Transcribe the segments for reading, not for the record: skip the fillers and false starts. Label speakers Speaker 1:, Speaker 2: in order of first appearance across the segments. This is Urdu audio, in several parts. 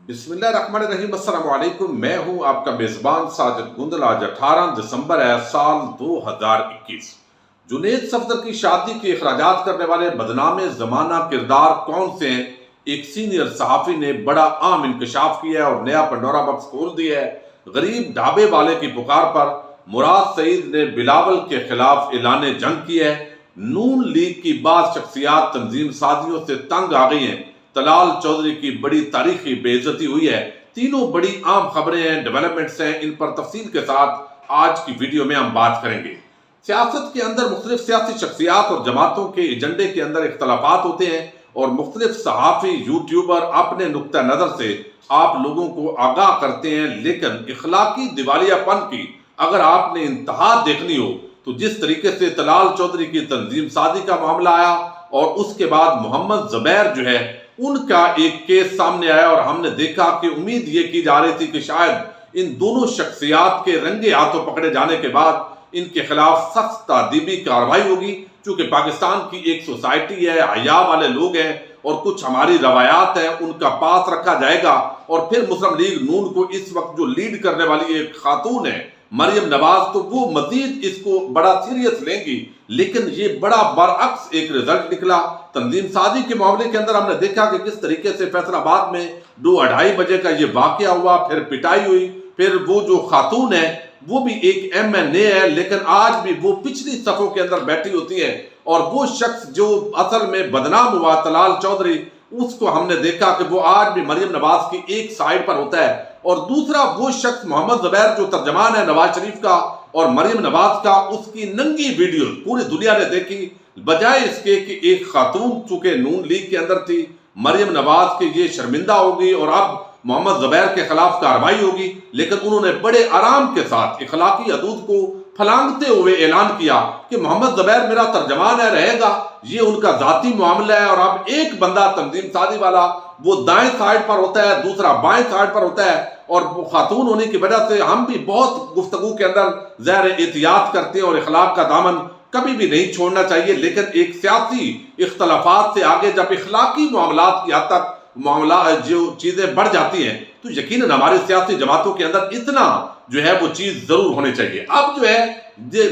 Speaker 1: بسم اللہ الرحمن الرحیم۔ السلام علیکم، میں ہوں آپ کا میزبان ساجد گندل۔ آج 18 دسمبر ہے سال 2021۔ جنید صفدر کی شادی کے اخراجات کرنے والے بدنام زمانہ کردار کون سے ہیں؟ ایک سینئر صحافی نے بڑا عام انکشاف کیا ہے اور نیا پنڈورا باکس کھول دیا ہے۔ غریب ڈھابے والے کی پکار پر مراد سعید نے بلاول کے خلاف اعلان جنگ کیا ہے۔ نون لیگ کی بعض شخصیات تنظیم سازیوں سے تنگ آ گئی ہیں۔ طلال چودھری کی بڑی تاریخی بے عزتی ہوئی ہے۔ تینوں بڑی عام خبریں ہیں، ڈیولپمنٹس ہیں، ان پر تفصیل کے ساتھ آج کی ویڈیو میں ہم بات کریں گے۔ سیاست کے اندر مختلف سیاسی شخصیات اور جماعتوں کے ایجنڈے کے اندر اختلافات ہوتے ہیں اور مختلف صحافی یوٹیوبر اپنے نقطہ نظر سے آپ لوگوں کو آگاہ کرتے ہیں، لیکن اخلاقی دیوالیہ پن کی اگر آپ نے انتہا دیکھنی ہو تو جس طریقے سے طلال چودھری کی تنظیم سازی کا معاملہ آیا اور اس کے بعد محمد زبیر جو ہے ان کا ایک کیس سامنے آیا اور ہم نے دیکھا کہ امید یہ کی جا رہی تھی کہ شاید ان دونوں شخصیات کے رنگے ہاتھوں پکڑے جانے کے بعد ان کے خلاف سخت تادیبی کارروائی ہوگی، چونکہ پاکستان کی ایک سوسائٹی ہے، حیا والے لوگ ہیں اور کچھ ہماری روایات ہیں، ان کا پاس رکھا جائے گا۔ اور پھر مسلم لیگ نون کو اس وقت جو لیڈ کرنے والی ایک خاتون ہے مریم نواز، تو وہ مزید اس کو بڑا سیریس لیں گی، لیکن یہ بڑا برعکس ایک رزلٹ نکلا۔ تنظیم سازی کے معاملے کے اندر ہم نے دیکھا کہ کس طریقے سے فیصل آباد میں 2-2:30 بجے کا یہ واقعہ ہوا، پھر پٹائی ہوئی، پھر وہ جو خاتون ہے وہ بھی ایک MNA ہے، لیکن آج بھی وہ پچھلی صفوں کے اندر بیٹھی ہوتی ہے اور وہ شخص جو اصل میں بدنام ہوا طلال چودھری، اس کو ہم نے دیکھا کہ وہ آج بھی مریم نواز کی ایک سائیڈ پر ہوتا ہے، اور دوسرا وہ شخص محمد زبیر جو ترجمان ہے نواز شریف کا اور مریم نواز کا، اس کی ننگی ویڈیو پوری دنیا نے دیکھی، بجائے اس کے کہ ایک خاتون چونکہ نون لیگ کے اندر تھی، مریم نواز کے یہ شرمندہ ہوگی اور اب محمد زبیر کے خلاف کارروائی ہوگی، لیکن انہوں نے بڑے آرام کے ساتھ اخلاقی حدود کو پھلانگتے ہوئے اعلان کیا کہ محمد زبیر میرا ترجمان ہے، رہے گا، یہ ان کا ذاتی معاملہ ہے۔ اور اب ایک بندہ تنظیم سازی والا وہ دائیں سائیڈ پر ہوتا ہے، دوسرا بائیں سائیڈ پر ہوتا ہے، اور وہ خاتون ہونے کی وجہ سے ہم بھی بہت گفتگو کے اندر ظاہر احتیاط کرتے ہیں اور اخلاق کا دامن کبھی بھی نہیں چھوڑنا چاہیے، لیکن ایک سیاسی اختلافات سے آگے جب اخلاقی معاملات کی حد تک معاملات جو چیزیں بڑھ جاتی ہیں تو یقیناً ہماری سیاسی جماعتوں کے اندر اتنا جو ہے وہ چیز ضرور ہونے چاہیے۔ اب جو ہے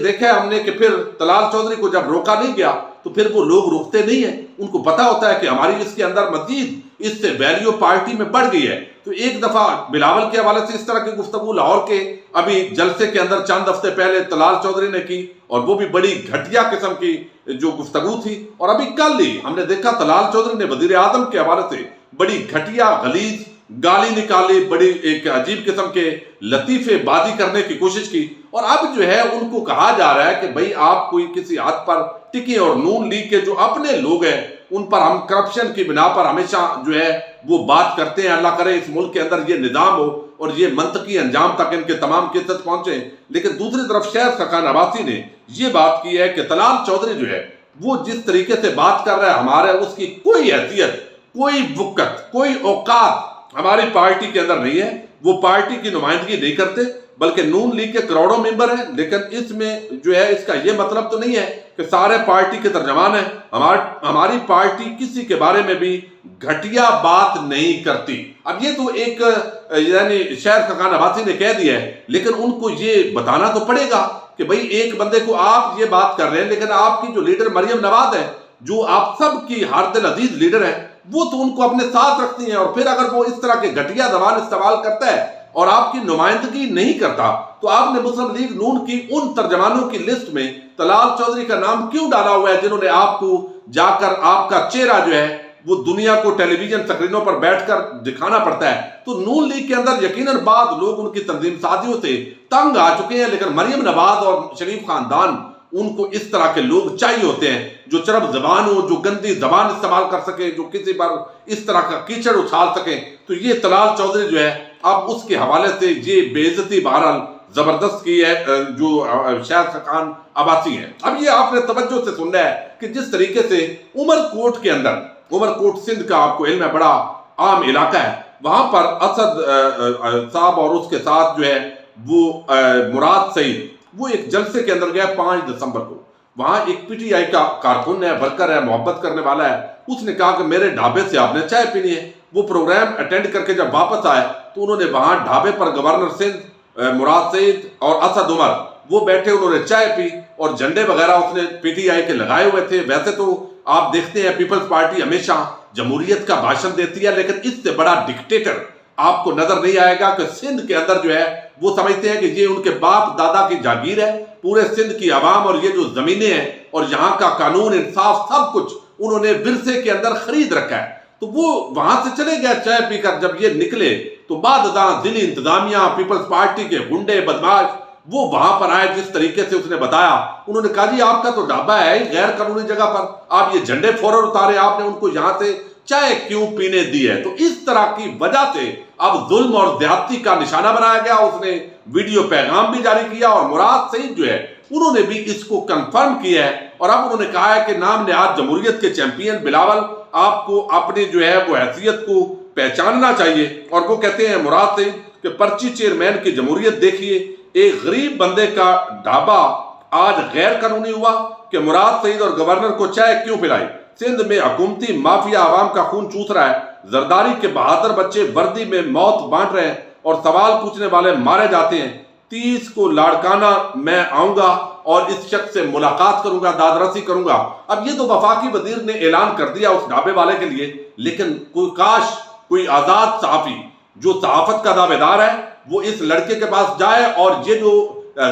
Speaker 1: دیکھا ہم نے کہ پھر طلال چودھری کو جب روکا نہیں گیا تو پھر وہ لوگ روکتے نہیں ہیں، ان کو پتا ہوتا ہے کہ ہماری اس کے اندر مزید اس سے ویلیو پارٹی میں بڑھ گئی ہے۔ تو ایک دفعہ بلاول کے حوالے سے اس طرح کی گفتگو لاہور کے ابھی جلسے کے اندر چند ہفتے پہلے طلال چودھری نے کی اور وہ بھی بڑی گھٹیا قسم کی جو گفتگو تھی، اور ابھی کل ہی ہم نے دیکھا طلال چودھری نے وزیر اعظم کے حوالے سے بڑی گھٹیا غلیظ گالی نکالی، بڑی ایک عجیب قسم کے لطیفے بازی کرنے کی کوشش کی، اور اب جو ہے ان کو کہا جا رہا ہے کہ بھئی آپ کوئی کسی حد پر ٹکے، اور نون لیگ کے جو اپنے لوگ ہیں ان پر ہم کرپشن کی بنا پر ہمیشہ جو ہے وہ بات کرتے ہیں۔ اللہ کرے اس ملک کے اندر یہ نظام ہو اور یہ منطقی انجام تک ان کے تمام قصص پہنچے۔ لیکن دوسری طرف شہر خاقان عباسی نے یہ بات کی ہے کہ طلال چودھری جو ہے وہ جس طریقے سے بات کر رہا ہے، ہمارے اس کی کوئی حیثیت، کوئی وقت، کوئی اوقات ہماری پارٹی کے اندر نہیں ہے، وہ پارٹی کی نمائندگی نہیں کرتے بلکہ نون لیگ کے کروڑوں ممبر ہیں، لیکن اس میں جو ہے اس کا یہ مطلب تو نہیں ہے کہ سارے پارٹی کے ترجمان ہیں۔ ہماری پارٹی کسی کے بارے میں بھی گھٹیا بات نہیں کرتی۔ اب یہ تو ایک یعنی شہر خاقان عباسی نے کہہ دیا ہے، لیکن ان کو یہ بتانا تو پڑے گا کہ بھئی ایک بندے کو آپ یہ بات کر رہے ہیں، لیکن آپ کی جو لیڈر مریم نواز ہے جو آپ سب کی ہر دل عزیز لیڈر ہے، وہ تو ان کو اپنے ساتھ رکھتی ہیں، اور پھر اگر وہ اس طرح کے گھٹیا زبان استعمال کرتا ہے اور آپ کی نمائندگی نہیں کرتا تو آپ نے مسلم لیگ نون کی ان ترجمانوں کی لسٹ میں طلال چودھری کا نام کیوں ڈالا ہوا ہے جنہوں نے آپ کو جا کر آپ کا چہرہ جو ہے وہ دنیا کو ٹیلی ویژن سکرینوں پر بیٹھ کر دکھانا پڑتا ہے۔ تو نون لیگ کے اندر یقیناً بعض لوگ ان کی تنظیم سازیوں سے تنگ آ چکے ہیں، لیکن مریم نواز اور شریف خاندان ان کو اس طرح کے لوگ چاہیے ہوتے ہیں جو چرب زبان ہو، جو گندی زبان استعمال کر سکے، جو کسی پر اس طرح کا کیچڑ اچھال سکے۔ تو یہ طلال چودھری جو ہے اب اس کے حوالے سے یہ بے عزتی بہرحال زبردست کی ہے جو شہر خاقان عباسی ہے۔ اب یہ آپ نے توجہ سے سننا ہے کہ جس طریقے سے عمر کوٹ کے اندر، عمر کوٹ سندھ کا آپ کو علم ہے بڑا عام علاقہ ہے، وہاں پر اسد صاحب اور اس کے ساتھ جو ہے وہ مراد سعید وہ ایک جلسے کے اندر گیا 5 دسمبر کو۔ وہاں ایک PTI کا کارکن ہے، ورکر ہے، محبت کرنے والا ہے، اس نے کہا کہ میرے ڈھابے سے آپ نے چائے پینی ہے۔ وہ پروگرام اٹینڈ کر کے جب واپس آئے تو انہوں نے وہاں ڈھابے پر گورنر سندھ مراد سعید اور اسد عمر وہ بیٹھے، انہوں نے چائے پی اور جھنڈے وغیرہ اس نے پی ٹی آئی کے لگائے ہوئے تھے۔ ویسے تو آپ دیکھتے ہیں پیپلز پارٹی ہمیشہ جمہوریت کا بھاشن دیتی ہے، لیکن اس سے بڑا ڈکٹیٹر آپ کو نظر نہیں آئے گا کہ سندھ کے اندر جو ہے وہ سمجھتے ہیں کہ یہ ان کے باپ دادا کی جاگیر ہے، پورے سندھ کی عوام اور یہ جو زمینیں ہیں اور یہاں کا قانون انصاف سب کچھ انہوں نے ورثے کے اندر خرید رکھا ہے۔ تو وہ وہاں سے چلے گئے چائے پی کر، جب یہ نکلے تو بعد ازاں دلی انتظامیہ پیپلز پارٹی کے گنڈے بدماش وہ وہاں پر آئے، جس طریقے سے اس نے بتایا، انہوں نے کہا جی آپ کا تو ڈھابا ہے غیر قانونی جگہ پر، آپ یہ جھنڈے فوراً اتارے، آپ نے ان کو یہاں سے چائے کیوں پینے دی ہے؟ تو اس طرح کی وجہ سے اب ظلم اور زیادتی کا نشانہ بنایا گیا۔ اس نے ویڈیو پیغام بھی جاری کیا اور مراد سعید جو ہے انہوں نے بھی اس کو کنفرم کیا ہے، اور اب انہوں نے کہا ہے کہ نام نہاد جمہوریت کے چیمپئن بلاول آپ کو اپنی جو ہے وہ حیثیت کو پہچاننا چاہیے۔ اور وہ کہتے ہیں مراد سعید کہ پرچی چیئرمین کی جمہوریت دیکھیے، ایک غریب بندے کا ڈھابا آج غیر قانونی ہوا کہ مراد سعید اور گورنر کو چائے کیوں پلائی؟ سندھ میں حکومتی مافیا عوام کا خون چوس رہا ہے، زرداری کے 72 بچے وردی میں موت بانٹ رہے ہیں اور سوال پوچھنے والے مارے جاتے ہیں۔ 30 کو لاڑکانہ میں آؤں گا اور اس شخص سے ملاقات کروں گا، داد رسی کروں گا۔ اب یہ تو وفاقی وزیر نے اعلان کر دیا اس ڈھابے والے کے لیے، لیکن کاش کوئی آزاد صحافی جو صحافت کا دعوے دار ہے وہ اس لڑکے کے پاس جائے اور یہ جو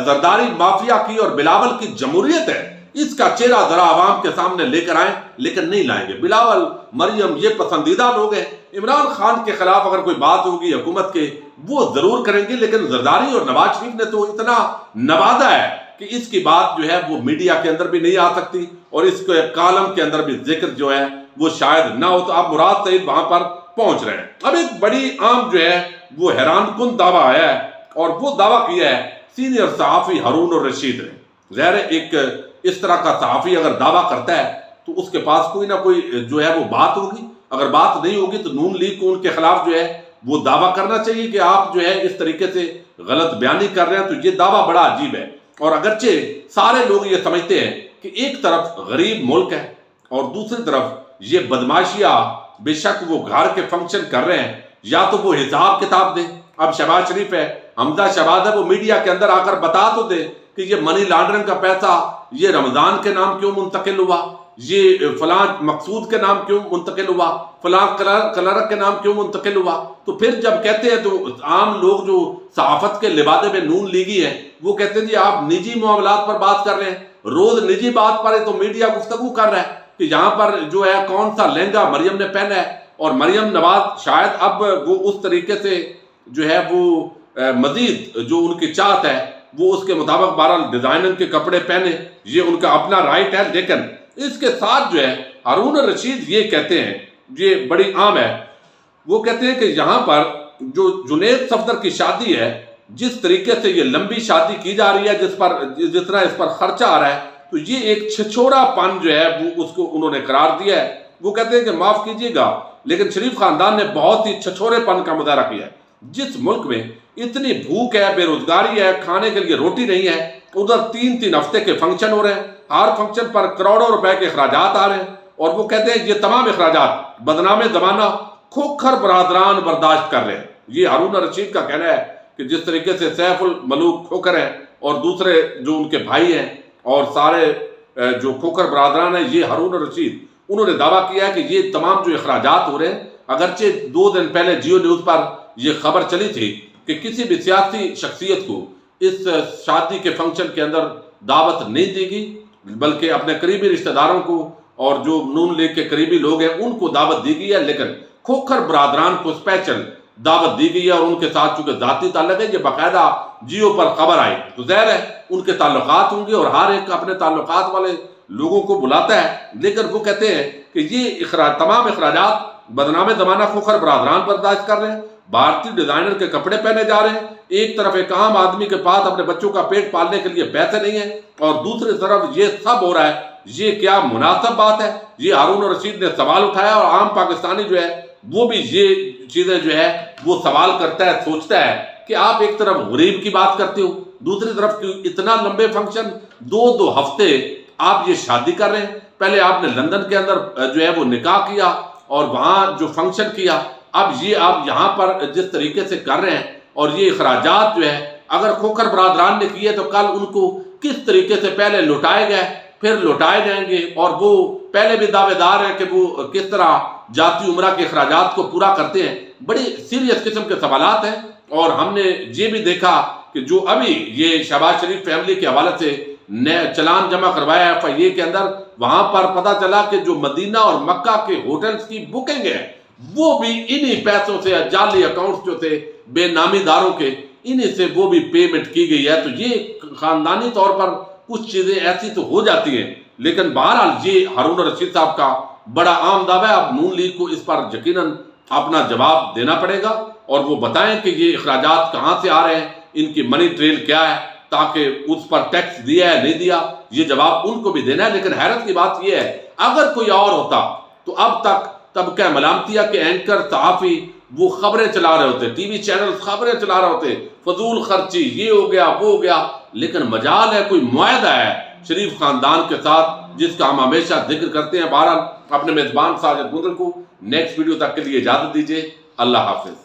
Speaker 1: زرداری مافیا کی اور بلاول کی جمہوریت ہے اس کا چہرہ ذرا عوام کے سامنے لے کر آئیں، لیکن نہیں لائیں گے۔ بلاول، مریم یہ پسندیدہ لوگ ہیں، عمران خان کے خلاف اگر کوئی بات ہوگی حکومت کے وہ ضرور کریں گے، لیکن زرداری اور نواز شریف نے تو اتنا نوازا ہے کہ اس کی بات جو ہے وہ میڈیا کے اندر بھی نہیں آ سکتی اور اس کے کالم کے اندر بھی ذکر جو ہے وہ شاید نہ ہو۔ تو اب مراد سعید وہاں پر پہنچ رہے ہیں۔ اب ایک بڑی عام جو ہے وہ حیران کن دعویٰ آیا ہے اور وہ دعویٰ کیا ہے سینئر صحافی ہارون الرشید نے۔ ظاہر ایک اس طرح کا صحافی اگر دعویٰ کرتا ہے تو اس کے پاس کوئی نہ کوئی جو ہے وہ بات ہوگی، اگر بات نہیں ہوگی تو نون لیگ کو ان کے خلاف جو ہے وہ دعویٰ کرنا چاہیے کہ آپ جو ہے اس طریقے سے غلط بیانی کر رہے ہیں۔ تو یہ دعویٰ بڑا عجیب ہے، اور اگرچہ سارے لوگ یہ سمجھتے ہیں کہ ایک طرف غریب ملک ہے اور دوسری طرف یہ بدماشیاں، بے شک وہ گھر کے فنکشن کر رہے ہیں، یا تو وہ حساب کتاب دیں۔ اب شہباز شریف ہے، حمزہ شہباز ہے، وہ میڈیا کے اندر آ کر بتا تو دے کہ یہ منی لانڈرنگ کا پیسہ یہ رمضان کے نام کیوں منتقل ہوا، یہ فلاں مقصود کے نام کیوں منتقل ہوا، فلاں کلرک کے نام کیوں منتقل ہوا۔ تو پھر جب کہتے ہیں تو عام لوگ جو صحافت کے لبادے میں نون لیگی ہیں وہ کہتے ہیں جی آپ نجی معاملات پر بات کر رہے ہیں، روز نجی بات پر ہے تو میڈیا گفتگو کر رہا ہے کہ یہاں پر جو ہے کون سا لہنگا مریم نے پہنا ہے، اور مریم نواز شاید اب وہ اس طریقے سے جو ہے وہ مزید جو ان کی چاہت ہے وہ اس کے مطابق بہرحال ڈیزائنر کے کپڑے پہنے، یہ ان کا اپنا رائٹ ہے۔ لیکن اس کے ساتھ جو ہے ہارون الرشید یہ کہتے ہیں، یہ بڑی عام ہے، وہ کہتے ہیں کہ یہاں پر جو جنید صفدر کی شادی ہے، جس طریقے سے یہ لمبی شادی کی جا رہی ہے، جس طرح اس پر خرچہ آ رہا ہے، تو یہ ایک چھچورا پن جو ہے وہ اس کو انہوں نے قرار دیا ہے۔ وہ کہتے ہیں کہ معاف کیجیے گا لیکن شریف خاندان نے بہت ہی چھچورے پن کا مظاہرہ کیا ہے۔ جس ملک میں اتنی بھوک ہے، بے روزگاری ہے، کھانے کے لیے روٹی نہیں ہے، ادھر 3 ہفتے کے فنکشن ہو رہے ہیں، ہر فنکشن پر کروڑوں روپے کے اخراجات آ رہے ہیں، اور وہ کہتے ہیں یہ تمام اخراجات بدنام زمانہ کھوکھر برادران برداشت کر رہے ہیں۔ یہ ہارون الرشید کا کہنا ہے کہ جس طریقے سے سیف الملوک کھوکھر ہیں اور دوسرے جو ان کے بھائی ہیں اور سارے جو کھوکھر برادران ہیں، یہ ہارون الرشید انہوں نے دعویٰ کیا ہے کہ یہ تمام جو اخراجات ہو رہے ہیں، اگرچہ 2 دن پہلے جیو نیوز پر یہ خبر چلی تھی کہ کسی بھی سیاسی شخصیت کو اس شادی کے فنکشن کے اندر دعوت نہیں دی گئی، بلکہ اپنے قریبی رشتہ داروں کو اور جو نون لیگ کے قریبی لوگ ہیں ان کو دعوت دی گئی ہے، لیکن کھوکھر برادران کو اسپیشل دعوت دی گئی ہے، اور ان کے ساتھ چونکہ ذاتی تعلق ہے، یہ باقاعدہ جیو پر خبر آئی تو ظاہر ہے ان کے تعلقات ہوں گے اور ہر ایک اپنے تعلقات والے لوگوں کو بلاتا ہے۔ لیکن وہ کہتے ہیں کہ یہ تمام اخراجات بدنام زمانہ کھوکھر برادران برداشت کر رہے ہیں، بھارتی ڈیزائنر کے کپڑے پہنے جا رہے ہیں، ایک طرف ایک عام آدمی کے پاس اپنے بچوں کا پیٹ پالنے کے لیے پیسے نہیں ہیں، اور دوسری طرف یہ سب ہو رہا ہے۔ یہ کیا مناسب بات ہے؟ یہ ہارون الرشید نے سوال اٹھایا، اور عام پاکستانی جو ہے وہ بھی یہ چیزیں جو ہے وہ سوال کرتا ہے، سوچتا ہے کہ آپ ایک طرف غریب کی بات کرتے ہو، دوسری طرف اتنا لمبے فنکشن 2 ہفتے آپ یہ شادی کر رہے ہیں، پہلے آپ نے لندن کے اندر جو ہے وہ نکاح کیا اور وہاں جو فنکشن کیا، اب یہ آپ یہاں پر جس طریقے سے کر رہے ہیں اور یہ اخراجات جو ہے اگر کھوکھر برادران نے کیے تو کل ان کو کس طریقے سے پہلے لوٹائے گئے پھر لوٹائے جائیں گے، اور وہ پہلے بھی دعوے دار ہیں کہ وہ کس طرح جاتی عمرہ کے اخراجات کو پورا کرتے ہیں۔ بڑی سیریس قسم کے سوالات ہیں، اور ہم نے یہ بھی دیکھا کہ جو ابھی یہ شہباز شریف فیملی کے حوالے سے چلان جمع کروایا FIA کے اندر، وہاں پر پتہ چلا کہ جو مدینہ اور مکہ کے ہوٹلز کی بکنگ ہے وہ بھی انہی پیسوں سے، جعلی اکاؤنٹس جو تھے بے نامی داروں کے، انہی سے وہ بھی پیمنٹ کی گئی ہے۔ تو یہ خاندانی طور پر کچھ چیزیں ایسی تو ہو جاتی ہیں، لیکن بہرحال یہ ہارون الرشید صاحب کا بڑا عام دعویٰ ہے۔ اب نون لیگ کو اس پر یقیناً اپنا جواب دینا پڑے گا، اور وہ بتائیں کہ یہ اخراجات کہاں سے آ رہے ہیں، ان کی منی ٹریل کیا ہے، تاکہ اس پر ٹیکس دیا ہے نہیں دیا، یہ جواب ان کو بھی دینا ہے۔ لیکن حیرت کی بات یہ ہے اگر کوئی اور ہوتا تو اب تک طبقہ ملامتیہ کے اینکر صحافی وہ خبریں چلا رہے ہوتے، ٹی وی چینل خبریں چلا رہے ہوتے، فضول خرچی، یہ ہو گیا وہ ہو گیا، لیکن مجال ہے کوئی معاہدہ ہے شریف خاندان کے ساتھ جس کا ہم ہمیشہ ذکر کرتے ہیں۔ بہرحال اپنے میزبان ساجد گندل کو نیکسٹ ویڈیو تک کے لیے اجازت دیجیے۔ اللہ حافظ۔